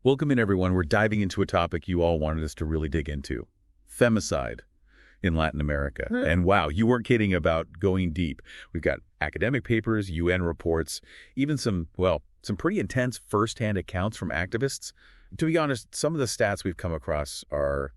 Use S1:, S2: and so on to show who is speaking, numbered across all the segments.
S1: Welcome in, everyone. We're diving into a topic you all wanted us to really dig into. Femicide in Latin America. And wow, you weren't kidding about going deep. We've got academic papers, UN reports, even some pretty intense firsthand accounts from activists. To be honest, some of the stats we've come across are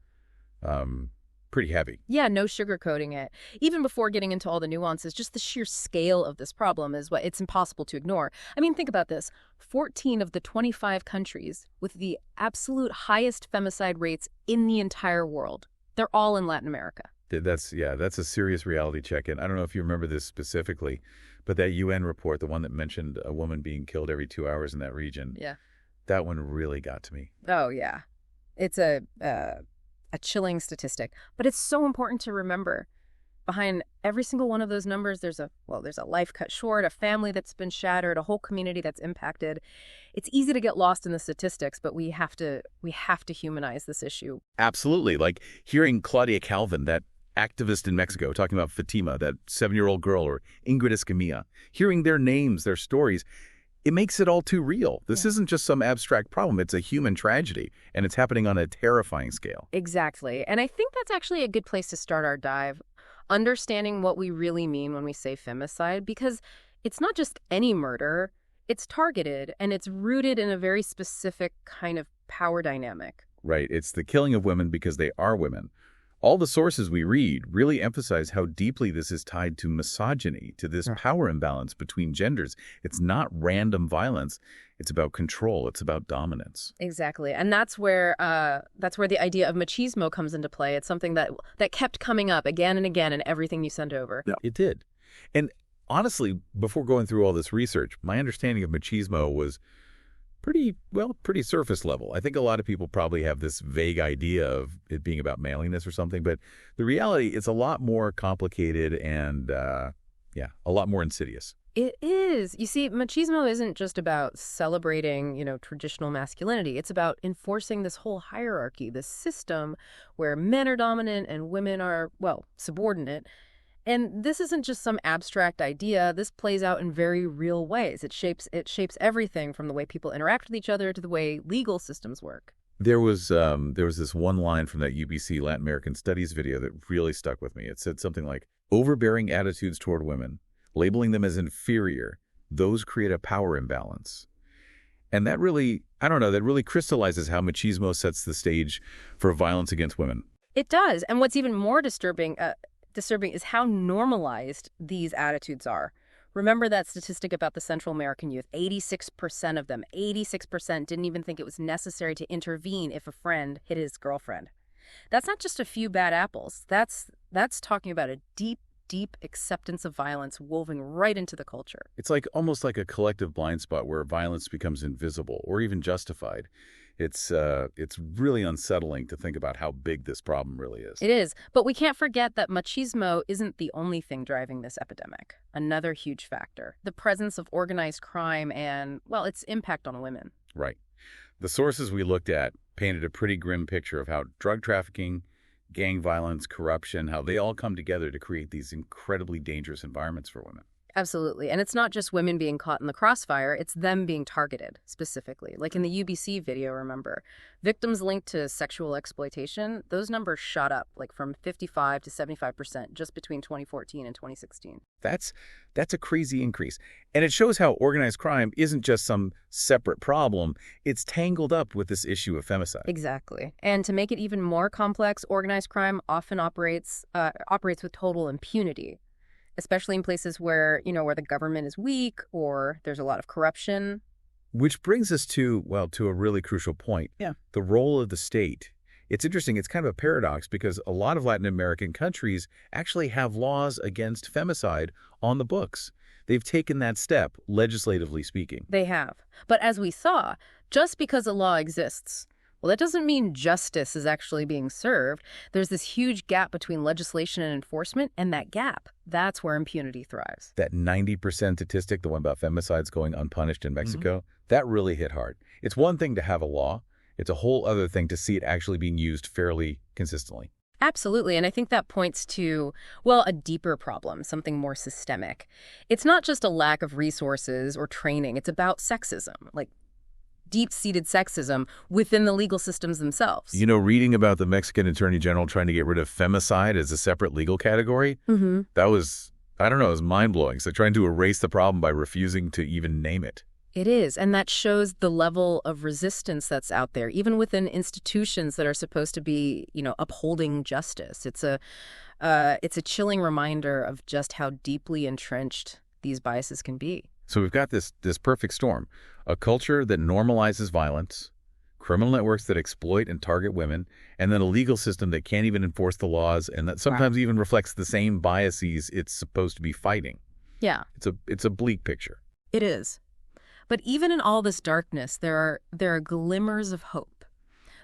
S1: pretty heavy.
S2: Yeah, no sugarcoating it. Even before getting into all the nuances, just the sheer scale of this problem is what it's impossible to ignore. I mean, think about this. 14 of the 25 countries with the absolute highest femicide rates in the entire world, they're all in Latin America.
S1: That's a serious reality check-in. I don't know if you remember this specifically, but that UN report, the one that mentioned a woman being killed every 2 hours in that region, that one really got to me.
S2: Oh, yeah. It's a chilling statistic. But it's so important to remember. Behind every single one of those numbers, there's a life cut short, a family that's been shattered, a whole community that's impacted. It's easy to get lost in the statistics, but we have to humanize this issue.
S1: Absolutely. Like hearing Claudia Calvin, that activist in Mexico, talking about Fatima, that 7-year-old girl, or Ingrid Escamilla, hearing their names, their stories, it makes it all too real. This isn't just some abstract problem. It's a human tragedy, and it's happening on a terrifying scale.
S2: Exactly. And I think that's actually a good place to start our dive, understanding what we really mean when we say femicide, because it's not just any murder. It's targeted, and it's rooted in a very specific kind of power dynamic.
S1: Right. It's the killing of women because they are women. All the sources we read really emphasize how deeply this is tied to misogyny, to this power imbalance between genders. It's not random violence. It's about control. It's about dominance.
S2: Exactly. And that's where the idea of machismo comes into play. It's something that kept coming up again and again in everything you send over.
S1: Yeah, it did. And honestly, before going through all this research, my understanding of machismo was pretty surface level. I think a lot of people probably have this vague idea of it being about manliness or something, but the reality is a lot more complicated and, a lot more insidious.
S2: It is. You see, machismo isn't just about celebrating, traditional masculinity. It's about enforcing this whole hierarchy, this system where men are dominant and women are, subordinate. And this isn't just some abstract idea. This plays out in very real ways. It shapes everything from the way people interact with each other to the way legal systems work.
S1: There was this one line from that UBC Latin American Studies video that really stuck with me. It said something like, overbearing attitudes toward women, labeling them as inferior, those create a power imbalance. And that really crystallizes how machismo sets the stage for violence against women.
S2: It does. And what's even more disturbing is how normalized these attitudes are. Remember that statistic about the Central American youth? 86% of them, 86% didn't even think it was necessary to intervene if a friend hit his girlfriend. That's not just a few bad apples. That's talking about a deep acceptance of violence woven right into the culture.
S1: It's almost like a collective blind spot where violence becomes invisible or even justified. It's really unsettling to think about how big this problem really is.
S2: It is. But we can't forget that machismo isn't the only thing driving this epidemic. Another huge factor, the presence of organized crime and, its impact on women.
S1: Right. The sources we looked at painted a pretty grim picture of how drug trafficking, gang violence, corruption, how they all come together to create these incredibly dangerous environments for women.
S2: Absolutely. And it's not just women being caught in the crossfire, it's them being targeted specifically. Like in the UBC video, remember, victims linked to sexual exploitation, those numbers shot up from 55 to 75% just between 2014 and 2016.
S1: That's a crazy increase. And it shows how organized crime isn't just some separate problem. It's tangled up with this issue of femicide.
S2: Exactly. And to make it even more complex, organized crime often operates with total impunity, especially in places where the government is weak or there's a lot of corruption.
S1: Which brings us to a really crucial point.
S2: Yeah.
S1: The role of the state. It's interesting. It's kind of a paradox because a lot of Latin American countries actually have laws against femicide on the books. They've taken that step, legislatively speaking.
S2: They have. But as we saw, just because a law exists, that doesn't mean justice is actually being served. There's this huge gap between legislation and enforcement, and that gap, that's where impunity thrives.
S1: That 90% statistic, the one about femicides going unpunished in Mexico, that really hit hard. It's one thing to have a law. It's a whole other thing to see it actually being used fairly consistently.
S2: Absolutely. And I think that points to, a deeper problem, something more systemic. It's not just a lack of resources or training. It's about sexism. deep-seated sexism within the legal systems themselves.
S1: You know, reading about the Mexican Attorney General trying to get rid of femicide as a separate legal category, that was, I don't know, it was mind-blowing. So trying to erase the problem by refusing to even name it.
S2: It is, and that shows the level of resistance that's out there, even within institutions that are supposed to be, upholding justice. It's a chilling reminder of just how deeply entrenched these biases can be.
S1: So we've got this perfect storm, a culture that normalizes violence, criminal networks that exploit and target women, and then a legal system that can't even enforce the laws and that sometimes even reflects the same biases it's supposed to be fighting.
S2: Yeah.
S1: It's a bleak picture.
S2: It is. But even in all this darkness, there are glimmers of hope.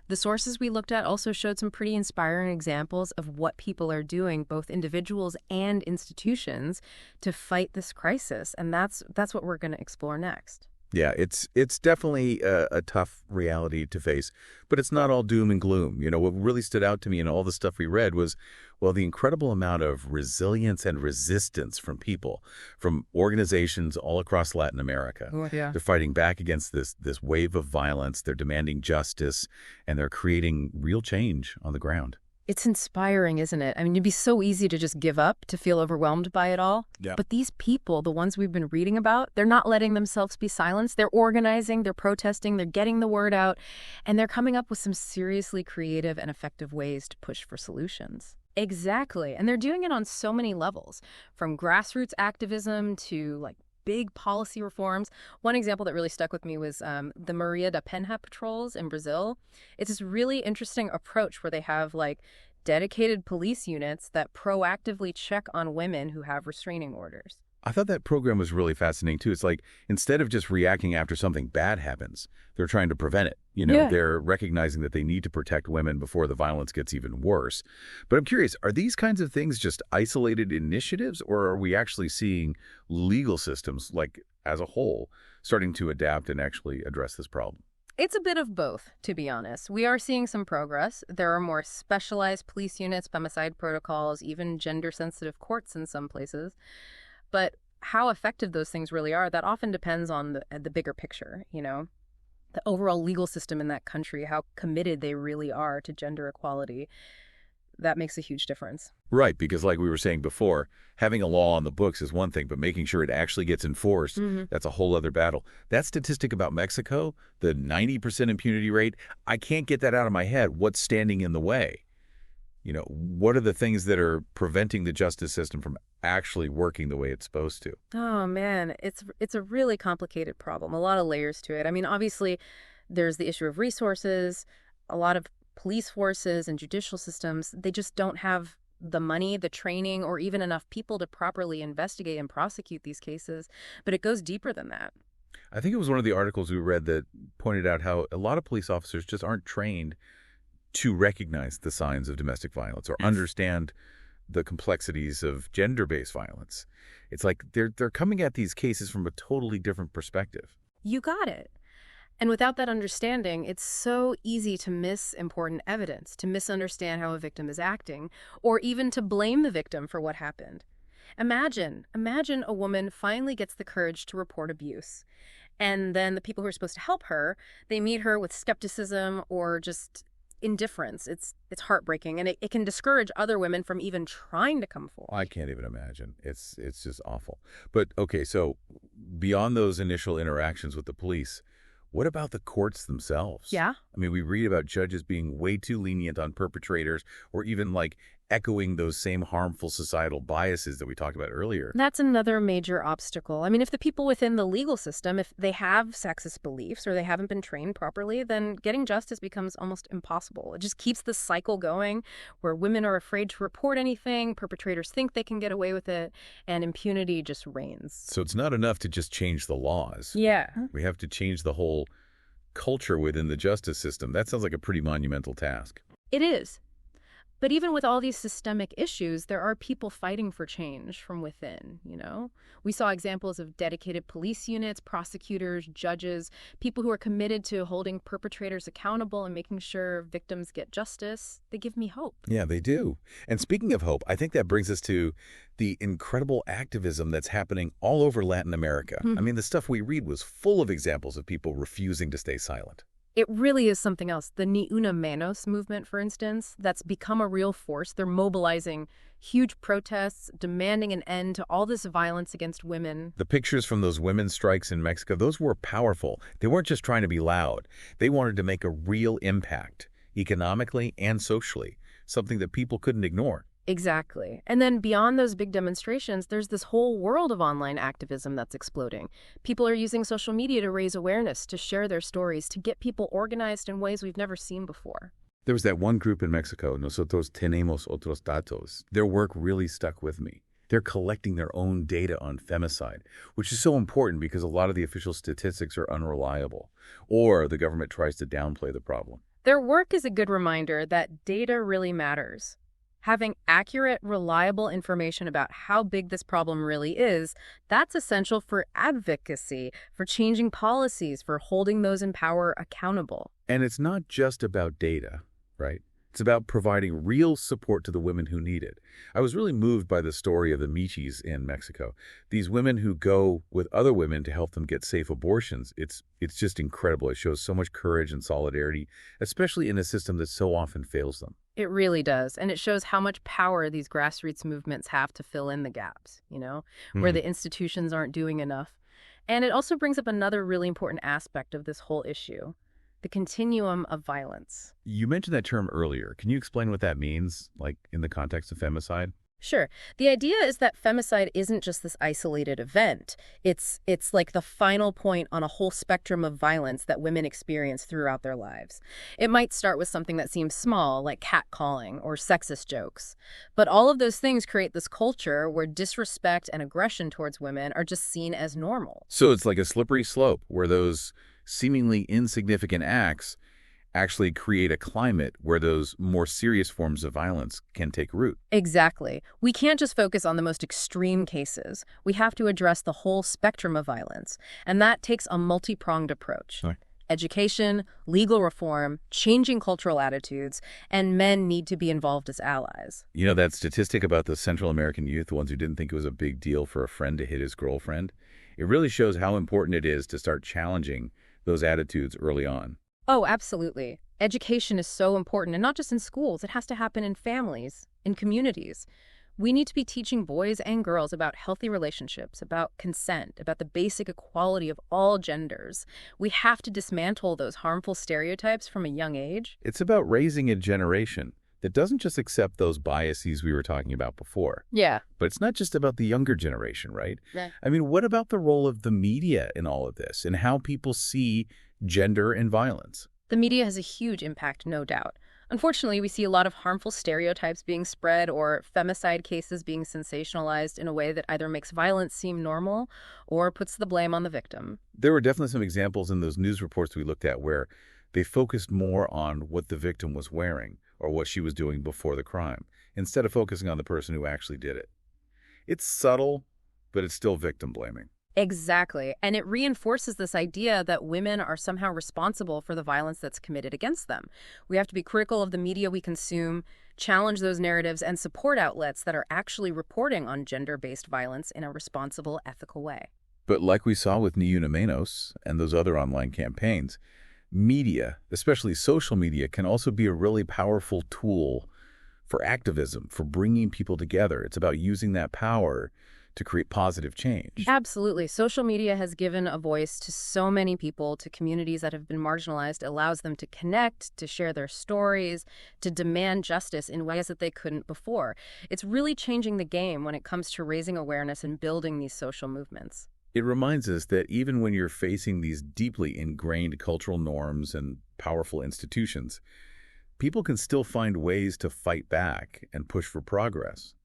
S2: The sources we looked at also showed some pretty inspiring examples of what people are doing, both individuals and institutions, to fight this crisis. And that's what we're going to explore next.
S1: Yeah, it's definitely a tough reality to face, but it's not all doom and gloom. You know, what really stood out to me in all the stuff we read was, well, the incredible amount of resilience and resistance from people, from organizations all across Latin America.
S2: Oh, yeah.
S1: They're fighting back against this wave of violence. They're demanding justice, and they're creating real change on the ground.
S2: It's inspiring, isn't it? I mean, it'd be so easy to just give up, to feel overwhelmed by it all.
S1: Yeah.
S2: But these people, the ones we've been reading about, they're not letting themselves be silenced. They're organizing, they're protesting, they're getting the word out, and they're coming up with some seriously creative and effective ways to push for solutions. Exactly. And they're doing it on so many levels, from grassroots activism to big policy reforms. One example that really stuck with me was the Maria da Penha patrols in Brazil. It's this really interesting approach where they have dedicated police units that proactively check on women who have restraining orders.
S1: I thought that program was really fascinating, too. It's like, instead of just reacting after something bad happens, they're trying to prevent it.
S2: Yeah.
S1: They're recognizing that they need to protect women before the violence gets even worse. But I'm curious, are these kinds of things just isolated initiatives, or are we actually seeing legal systems, as a whole, starting to adapt and actually address this problem?
S2: It's a bit of both, to be honest. We are seeing some progress. There are more specialized police units, femicide protocols, even gender-sensitive courts in some places. But how effective those things really are, that often depends on the bigger picture, the overall legal system in that country, how committed they really are to gender equality. That makes a huge difference.
S1: Right, because like we were saying before, having a law on the books is one thing, but making sure it actually gets enforced, that's a whole other battle. That statistic about Mexico, the 90% impunity rate, I can't get that out of my head. What's standing in the way? What are the things that are preventing the justice system from actually working the way it's supposed to?
S2: Oh, man, it's a really complicated problem, a lot of layers to it. I mean, obviously, there's the issue of resources. A lot of police forces and judicial systems, they just don't have the money, the training, or even enough people to properly investigate and prosecute these cases. But it goes deeper than that.
S1: I think it was one of the articles we read that pointed out how a lot of police officers just aren't trained to recognize the signs of domestic violence or understand the complexities of gender-based violence. It's like they're coming at these cases from a totally different perspective.
S2: You got it. And without that understanding, it's so easy to miss important evidence, to misunderstand how a victim is acting, or even to blame the victim for what happened. Imagine a woman finally gets the courage to report abuse. And then the people who are supposed to help her, they meet her with skepticism or just indifference. It's heartbreaking, and it can discourage other women from even trying to come forward.
S1: I can't even imagine. It's just awful. But okay, so beyond those initial interactions with the police, what about the courts themselves?
S2: Yeah.
S1: I mean, we read about judges being way too lenient on perpetrators or even echoing those same harmful societal biases that we talked about earlier.
S2: That's another major obstacle. I mean, if the people within the legal system, if they have sexist beliefs or they haven't been trained properly, then getting justice becomes almost impossible. It just keeps the cycle going where women are afraid to report anything, perpetrators think they can get away with it, and impunity just reigns.
S1: So it's not enough to just change the laws.
S2: Yeah.
S1: We have to change the whole culture within the justice system. That sounds like a pretty monumental task.
S2: It is. But even with all these systemic issues, there are people fighting for change from within, you know? We saw examples of dedicated police units, prosecutors, judges, people who are committed to holding perpetrators accountable and making sure victims get justice. They give me hope.
S1: Yeah, they do. And speaking of hope, I think that brings us to the incredible activism that's happening all over Latin America. I mean, the stuff we read was full of examples of people refusing to stay silent.
S2: It really is something else. The Ni Una Menos movement, for instance, that's become a real force. They're mobilizing huge protests, demanding an end to all this violence against women.
S1: The pictures from those women's strikes in Mexico, those were powerful. They weren't just trying to be loud. They wanted to make a real impact, economically and socially, something that people couldn't ignore.
S2: Exactly. And then beyond those big demonstrations, there's this whole world of online activism that's exploding. People are using social media to raise awareness, to share their stories, to get people organized in ways we've never seen before.
S1: There was that one group in Mexico, Nosotros Tenemos Otros Datos. Their work really stuck with me. They're collecting their own data on femicide, which is so important because a lot of the official statistics are unreliable, or the government tries to downplay the problem.
S2: Their work is a good reminder that data really matters. Having accurate, reliable information about how big this problem really is, that's essential for advocacy, for changing policies, for holding those in power accountable.
S1: And it's not just about data, right? It's about providing real support to the women who need it. I was really moved by the story of the Michis in Mexico. These women who go with other women to help them get safe abortions. It's just incredible. It shows so much courage and solidarity, especially in a system that so often fails them.
S2: It really does. And it shows how much power these grassroots movements have to fill in the gaps, you know, where the institutions aren't doing enough. And it also brings up another really important aspect of this whole issue, the continuum of violence.
S1: You mentioned that term earlier. Can you explain what that means, like in the context of femicide?
S2: Sure. The idea is that femicide isn't just this isolated event. It's like the final point on a whole spectrum of violence that women experience throughout their lives. It might start with something that seems small, like catcalling or sexist jokes. But all of those things create this culture where disrespect and aggression towards women are just seen as normal.
S1: So it's like a slippery slope where those seemingly insignificant acts actually create a climate where those more serious forms of violence can take root.
S2: Exactly. We can't just focus on the most extreme cases. We have to address the whole spectrum of violence. And that takes a multi-pronged approach.
S1: Right.
S2: Education, legal reform, changing cultural attitudes, and men need to be involved as allies.
S1: You know that statistic about the Central American youth, the ones who didn't think it was a big deal for a friend to hit his girlfriend? It really shows how important it is to start challenging those attitudes early on.
S2: Oh, absolutely. Education is so important, and not just in schools. It has to happen in families, in communities. We need to be teaching boys and girls about healthy relationships, about consent, about the basic equality of all genders. We have to dismantle those harmful stereotypes from a young age.
S1: It's about raising a generation that doesn't just accept those biases we were talking about before.
S2: Yeah.
S1: But it's not just about the younger generation, right?
S2: Yeah.
S1: I mean, what about the role of the media in all of this and how people see gender and violence?
S2: The media has a huge impact, no doubt. Unfortunately, we see a lot of harmful stereotypes being spread or femicide cases being sensationalized in a way that either makes violence seem normal or puts the blame on the victim.
S1: There were definitely some examples in those news reports we looked at where they focused more on what the victim was wearing or what she was doing before the crime, instead of focusing on the person who actually did it. It's subtle, but it's still victim blaming.
S2: Exactly. And it reinforces this idea that women are somehow responsible for the violence that's committed against them. We have to be critical of the media we consume, challenge those narratives, and support outlets that are actually reporting on gender-based violence in a responsible, ethical way.
S1: But like we saw with Ni Una Menos and those other online campaigns, media, especially social media, can also be a really powerful tool for activism, for bringing people together. It's about using that power to create positive change.
S2: Absolutely. Social media has given a voice to so many people, to communities that have been marginalized. It allows them to connect, to share their stories, to demand justice in ways that they couldn't before. It's really changing the game when it comes to raising awareness and building these social movements.
S1: It reminds us that even when you're facing these deeply ingrained cultural norms and powerful institutions, people can still find ways to fight back and push for progress.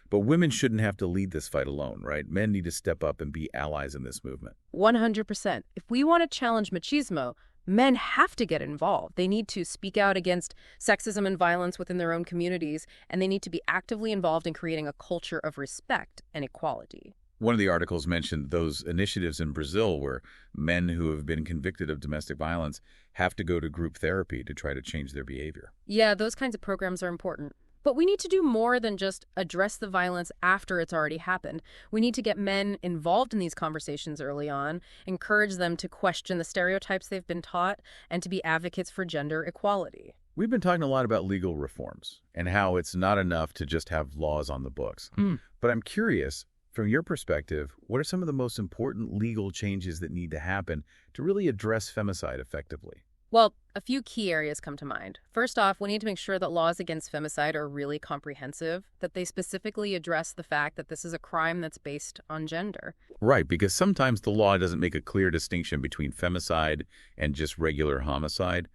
S1: But women shouldn't have to lead this fight alone, right? Men need to step up and be allies in this movement.
S2: 100%. If we want to challenge machismo, Men have to get involved. They need to speak out against sexism and violence within their own communities, and they need to be actively involved in creating a culture of respect and equality.
S1: One of the articles mentioned those initiatives in Brazil where men who have been convicted of domestic violence have to go to group therapy to try to change their behavior.
S2: Yeah, those kinds of programs are important. But we need to do more than just address the violence after it's already happened. We need to get men involved in these conversations early on, encourage them to question the stereotypes they've been taught, and to be advocates for gender equality.
S1: We've been talking a lot about legal reforms and how it's not enough to just have laws on the books. But I'm curious, from your perspective, what are some of the most important legal changes that need to happen to really address femicide effectively?
S2: Well, a few key areas come to mind. First off, we need to make sure that laws against femicide are really comprehensive, that they specifically address the fact that this is a crime that's based on gender.
S1: Right, because sometimes the law doesn't make a clear distinction between femicide and just regular homicide,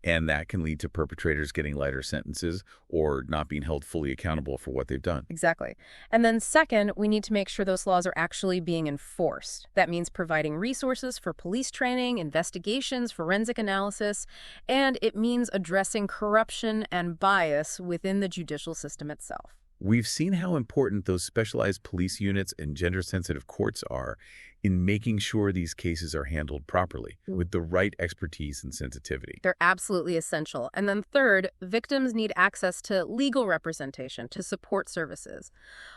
S1: and that can lead to perpetrators getting lighter sentences or not being held fully accountable for what they've done.
S2: Exactly. And then second, we need to make sure those laws are actually being enforced. That means providing resources for police training, investigations, forensic analysis, and it means addressing corruption and bias within the judicial system itself.
S1: We've seen how important those specialized police units and gender-sensitive courts are in making sure these cases are handled properly with the right expertise and sensitivity.
S2: They're absolutely essential. And then third, victims need access to legal representation, to support services.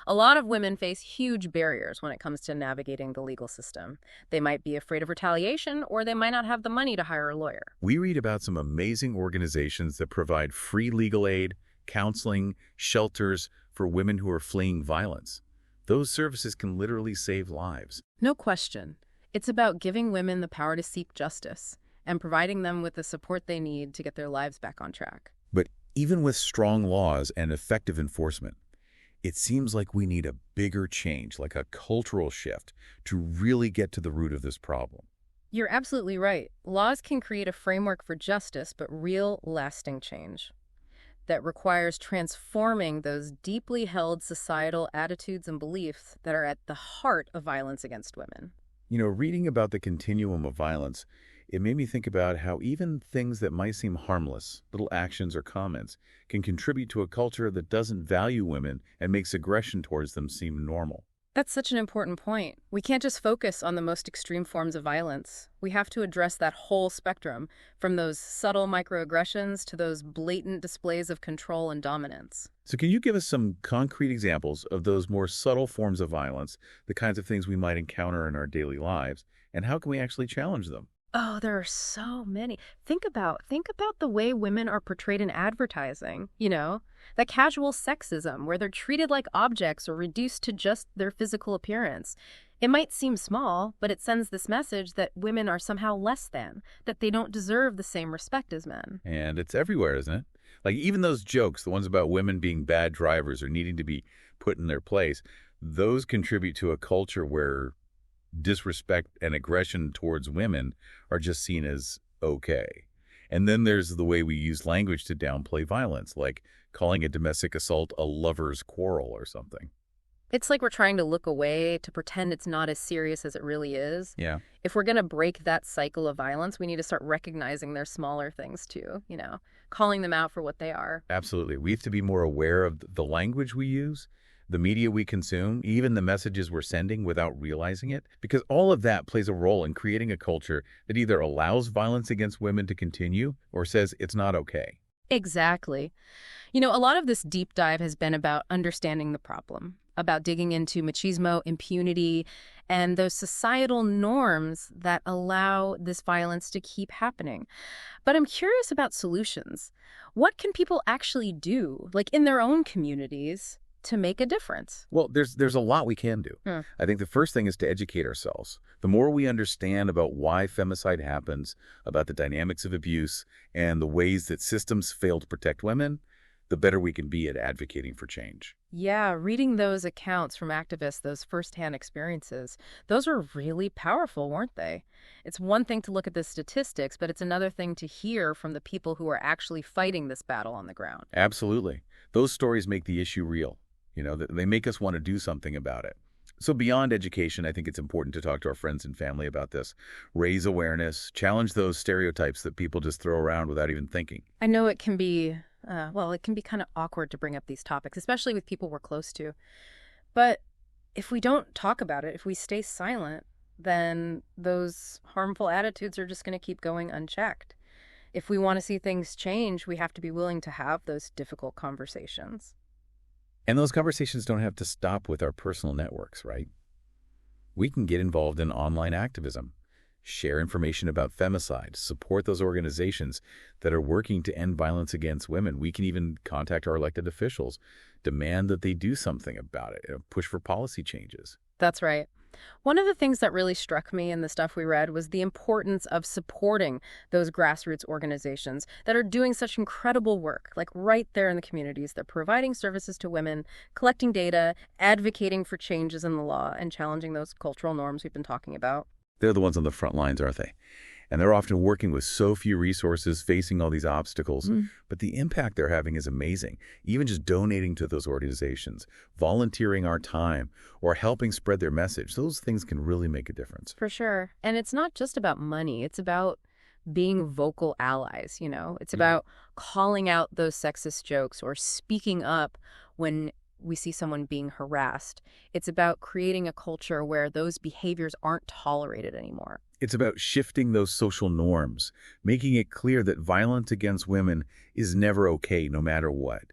S2: A lot of women face huge barriers when it comes to navigating the legal system. They might be afraid of retaliation, or they might not have the money to hire a lawyer.
S1: We read about some amazing organizations that provide free legal aid, counseling, shelters for women who are fleeing violence. Those services can literally save lives.
S2: No question. It's about giving women the power to seek justice and providing them with the support they need to get their lives back on track.
S1: But even with strong laws and effective enforcement, it seems like we need a bigger change, like a cultural shift, to really get to the root of this problem.
S2: You're absolutely right. Laws can create a framework for justice, but real, lasting change that requires transforming those deeply held societal attitudes and beliefs that are at the heart of violence against women.
S1: You know, reading about the continuum of violence, it made me think about how even things that might seem harmless, little actions or comments, can contribute to a culture that doesn't value women and makes aggression towards them seem normal.
S2: That's such an important point. We can't just focus on the most extreme forms of violence. We have to address that whole spectrum, from those subtle microaggressions to those blatant displays of control and dominance.
S1: So can you give us some concrete examples of those more subtle forms of violence, the kinds of things we might encounter in our daily lives, and how can we actually challenge them?
S2: Oh, there are so many. Think about the way women are portrayed in advertising, that casual sexism where they're treated like objects or reduced to just their physical appearance. It might seem small, but it sends this message that women are somehow less than, that they don't deserve the same respect as men.
S1: And it's everywhere, isn't it? Like even those jokes, the ones about women being bad drivers or needing to be put in their place, those contribute to a culture where disrespect and aggression towards women are just seen as okay. And then there's the way we use language to downplay violence, like calling a domestic assault a lover's quarrel or something.
S2: It's like we're trying to look away to pretend it's not as serious as it really is.
S1: Yeah.
S2: If we're going to break that cycle of violence, we need to start recognizing their smaller things too, calling them out for what they are.
S1: Absolutely. We have to be more aware of the language we use, the media we consume, even the messages we're sending without realizing it, because all of that plays a role in creating a culture that either allows violence against women to continue or says it's not okay.
S2: Exactly. A lot of this deep dive has been about understanding the problem, about digging into machismo, impunity, and those societal norms that allow this violence to keep happening. But I'm curious about solutions. What can people actually do, like in their own communities, to make a difference?
S1: Well, there's a lot we can do. I think the first thing is to educate ourselves. The more we understand about why femicide happens, about the dynamics of abuse, and the ways that systems fail to protect women, the better we can be at advocating for change.
S2: Yeah, reading those accounts from activists, those firsthand experiences, those were really powerful, weren't they? It's one thing to look at the statistics, but it's another thing to hear from the people who are actually fighting this battle on the ground.
S1: Absolutely. Those stories make the issue real. They make us want to do something about it. So beyond education, I think it's important to talk to our friends and family about this. Raise awareness, challenge those stereotypes that people just throw around without even thinking.
S2: I know it can be, it can be kind of awkward to bring up these topics, especially with people we're close to. But if we don't talk about it, if we stay silent, then those harmful attitudes are just going to keep going unchecked. If we want to see things change, we have to be willing to have those difficult conversations.
S1: And those conversations don't have to stop with our personal networks, right? We can get involved in online activism, share information about femicide, support those organizations that are working to end violence against women. We can even contact our elected officials, demand that they do something about it, push for policy changes.
S2: That's right. One of the things that really struck me in the stuff we read was the importance of supporting those grassroots organizations that are doing such incredible work, like right there in the communities. They're providing services to women, collecting data, advocating for changes in the law, and challenging those cultural norms we've been talking about.
S1: They're the ones on the front lines, aren't they? And they're often working with so few resources, facing all these obstacles. But the impact they're having is amazing. Even just donating to those organizations, volunteering our time, or helping spread their message, those things can really make a difference.
S2: For sure. And it's not just about money. It's about being vocal allies, It's about calling out those sexist jokes or speaking up when we see someone being harassed. It's about creating a culture where those behaviors aren't tolerated anymore.
S1: It's about shifting those social norms, making it clear that violence against women is never okay, no matter what.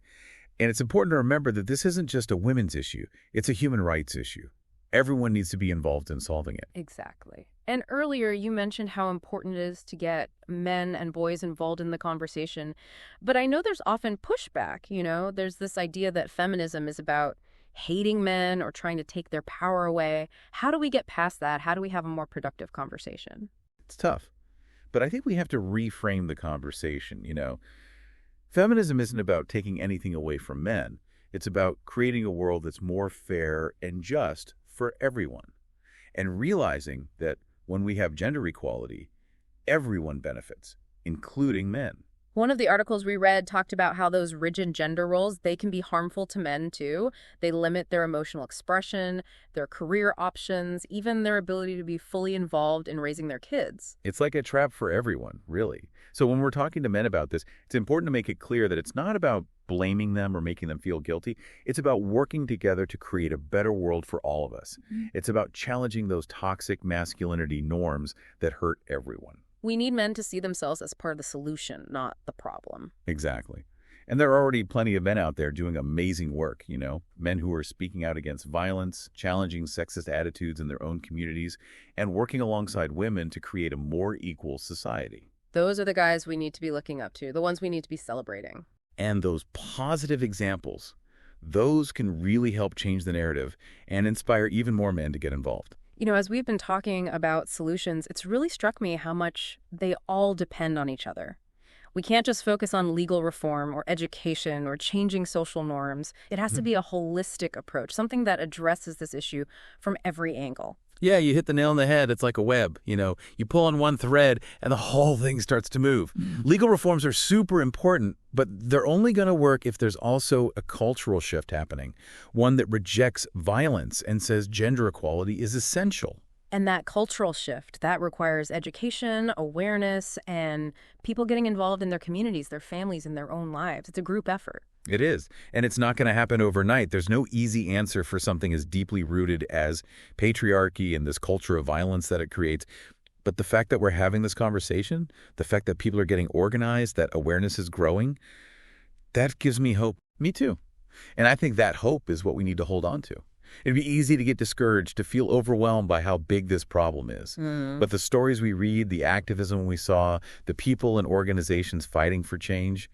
S1: And it's important to remember that this isn't just a women's issue. It's a human rights issue. Everyone needs to be involved in solving it.
S2: Exactly. And earlier you mentioned how important it is to get men and boys involved in the conversation. But I know there's often pushback, There's this idea that feminism is about hating men or trying to take their power away. How do we get past that? How do we have a more productive conversation?
S1: It's tough. But I think we have to reframe the conversation, Feminism isn't about taking anything away from men. It's about creating a world that's more fair and just for everyone. And realizing that when we have gender equality, everyone benefits, including men.
S2: One of the articles we read talked about how those rigid gender roles, they can be harmful to men too. They limit their emotional expression, their career options, even their ability to be fully involved in raising their kids.
S1: It's like a trap for everyone, really. So when we're talking to men about this, it's important to make it clear that it's not about blaming them or making them feel guilty. It's about working together to create a better world for all of us. It's about challenging those toxic masculinity norms that hurt everyone.
S2: We need men to see themselves as part of the solution, not the problem.
S1: Exactly. And there are already plenty of men out there doing amazing work, men who are speaking out against violence, challenging sexist attitudes in their own communities, and working alongside women to create a more equal society.
S2: Those are the guys we need to be looking up to, the ones we need to be celebrating.
S1: And those positive examples, those can really help change the narrative and inspire even more men to get involved.
S2: As we've been talking about solutions, it's really struck me how much they all depend on each other. We can't just focus on legal reform or education or changing social norms. It has to be a holistic approach, something that addresses this issue from every angle.
S1: Yeah, you hit the nail on the head. It's like a web. You pull on one thread and the whole thing starts to move. Legal reforms are super important, but they're only going to work if there's also a cultural shift happening, one that rejects violence and says gender equality is essential.
S2: And that cultural shift, that requires education, awareness, and people getting involved in their communities, their families, and their own lives. It's a group effort.
S1: It is. And it's not going to happen overnight. There's no easy answer for something as deeply rooted as patriarchy and this culture of violence that it creates. But the fact that we're having this conversation, the fact that people are getting organized, that awareness is growing, that gives me hope. Me too. And I think that hope is what we need to hold on to. It'd be easy to get discouraged, to feel overwhelmed by how big this problem is. But the stories we read, the activism we saw, the people and organizations fighting for change,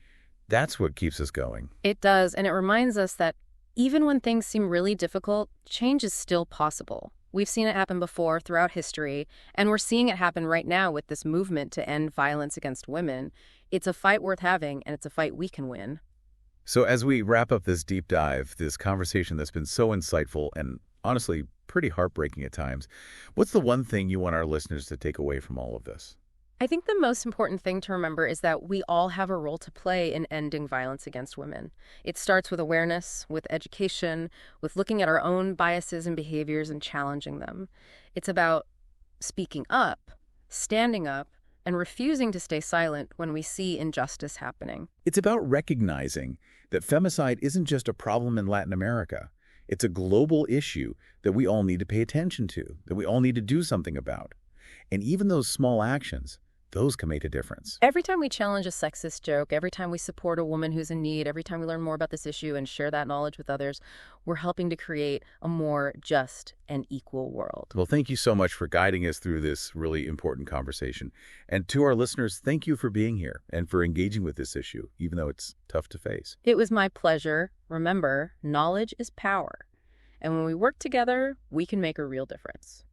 S1: that's what keeps us going.
S2: It does, and it reminds us that even when things seem really difficult, change is still possible. We've seen it happen before throughout history, and we're seeing it happen right now with this movement to end violence against women. It's a fight worth having, and it's a fight we can win.
S1: So as we wrap up this deep dive, this conversation that's been so insightful and honestly pretty heartbreaking at times, what's the one thing you want our listeners to take away from all of this?
S2: I think the most important thing to remember is that we all have a role to play in ending violence against women. It starts with awareness, with education, with looking at our own biases and behaviors and challenging them. It's about speaking up, standing up, and refusing to stay silent when we see injustice happening.
S1: It's about recognizing that femicide isn't just a problem in Latin America. It's a global issue that we all need to pay attention to, that we all need to do something about. And even those small actions, those can make a difference.
S2: Every time we challenge a sexist joke, every time we support a woman who's in need, every time we learn more about this issue and share that knowledge with others, we're helping to create a more just and equal world.
S1: Well, thank you so much for guiding us through this really important conversation. And to our listeners, thank you for being here and for engaging with this issue, even though it's tough to face.
S2: It was my pleasure. Remember, knowledge is power. And when we work together, we can make a real difference.